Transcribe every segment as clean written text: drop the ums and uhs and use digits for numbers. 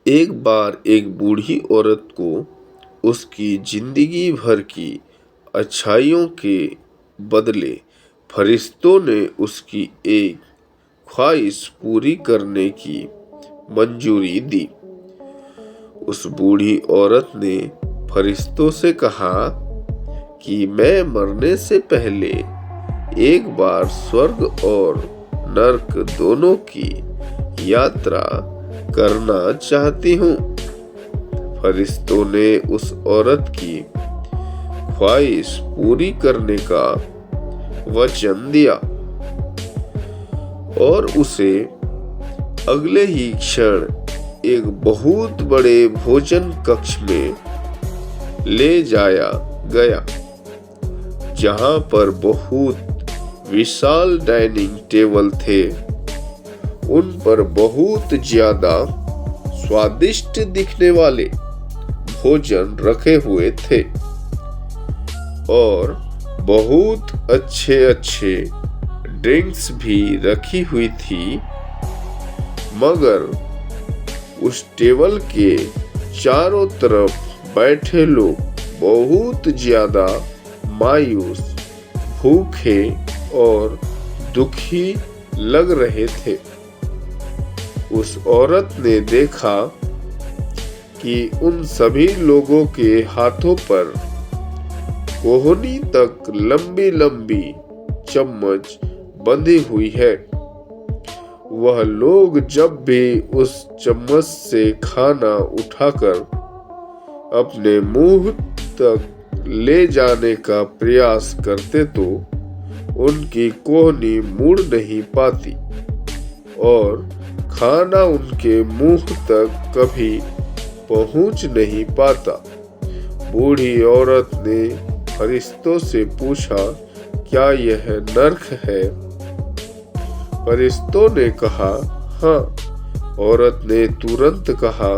एक बार एक बूढ़ी औरत को उसकी जिंदगी भर की अच्छाइयों के बदले फरिश्तों ने उसकी एक ख्वाहिश पूरी करने की मंजूरी दी। उस बूढ़ी औरत ने फरिश्तों से कहा कि मैं मरने से पहले एक बार स्वर्ग और नरक दोनों की यात्रा करना चाहती हूँ। फरिश्तों ने उस औरत की ख्वाहिश पूरी करने का वचन दिया और उसे अगले ही क्षण एक बहुत बड़े भोजन कक्ष में ले जाया गया, जहां पर बहुत विशाल डाइनिंग टेबल थे। उन पर बहुत ज्यादा स्वादिष्ट दिखने वाले भोजन रखे हुए थे और बहुत अच्छे अच्छे ड्रिंक्स भी रखी हुई थी। मगर उस टेबल के चारों तरफ बैठे लोग बहुत ज्यादा मायूस, भूखे और दुखी लग रहे थे। उस औरत ने देखा कि उन सभी लोगों के हाथों पर कोहनी तक लंबी लंबी चम्मच बंधी हुई है। वह लोग जब भी उस चम्मच से खाना उठाकर अपने मुंह तक ले जाने का प्रयास करते तो उनकी कोहनी मुड़ नहीं पाती और खाना उनके मुंह तक कभी पहुंच नहीं पाता। बूढ़ी औरत ने फरिश्तों से पूछा, क्या यह नरक है? फरिश्तों ने कहा, हाँ। औरत ने तुरंत कहा,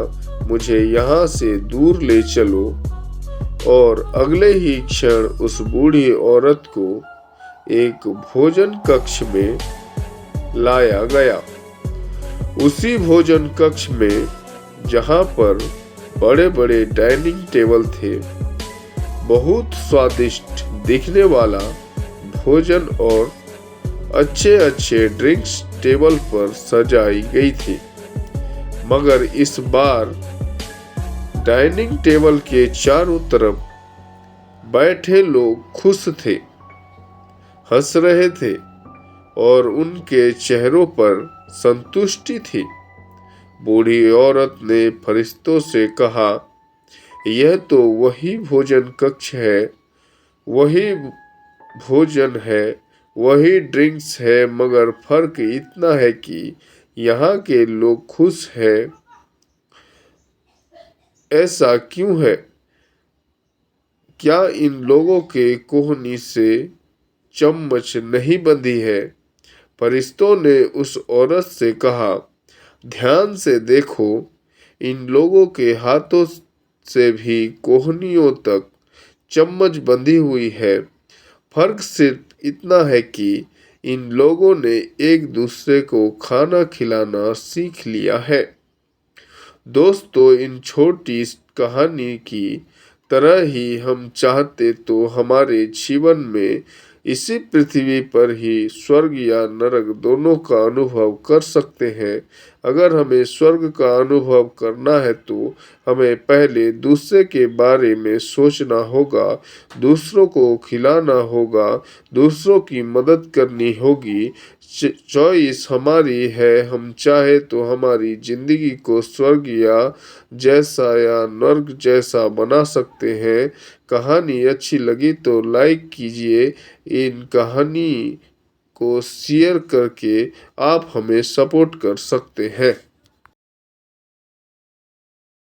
मुझे यहाँ से दूर ले चलो और अगले ही क्षण उस बूढ़ी औरत को एक भोजन कक्ष में लाया गया। उसी भोजन कक्ष में जहाँ पर बड़े बड़े डाइनिंग टेबल थे, बहुत स्वादिष्ट दिखने वाला भोजन और अच्छे अच्छे ड्रिंक्स टेबल पर सजाई गई थी। मगर इस बार डाइनिंग टेबल के चारों तरफ बैठे लोग खुश थे, हंस रहे थे और उनके चेहरों पर संतुष्टि थी। बूढ़ी औरत ने फरिश्तों से कहा, यह तो वही भोजन कक्ष है, वही भोजन है, वही ड्रिंक्स है, मगर फर्क इतना है कि यहाँ के लोग खुश हैं। ऐसा क्यों है? क्या इन लोगों के कोहनी से चम्मच नहीं बंधी है? फरिश्तों ने उस औरत से कहा, ध्यान से देखो, इन लोगों के हाथों से भी कोहनियों तक चम्मच बंधी हुई है। फर्क सिर्फ इतना है कि इन लोगों ने एक दूसरे को खाना खिलाना सीख लिया है। दोस्तों, इन छोटी कहानी की तरह ही हम चाहते तो हमारे जीवन में इसी पृथ्वी पर ही स्वर्ग या नरक दोनों का अनुभव कर सकते हैं। अगर हमें स्वर्ग का अनुभव करना है तो हमें पहले दूसरे के बारे में सोचना होगा, दूसरों को खिलाना होगा, दूसरों की मदद करनी होगी। चॉइस हमारी है, हम चाहे तो हमारी जिंदगी को स्वर्ग या जैसा या नर्क जैसा बना सकते हैं। कहानी अच्छी लगी तो लाइक कीजिए। इन कहानी को शेयर करके आप हमें सपोर्ट कर सकते हैं।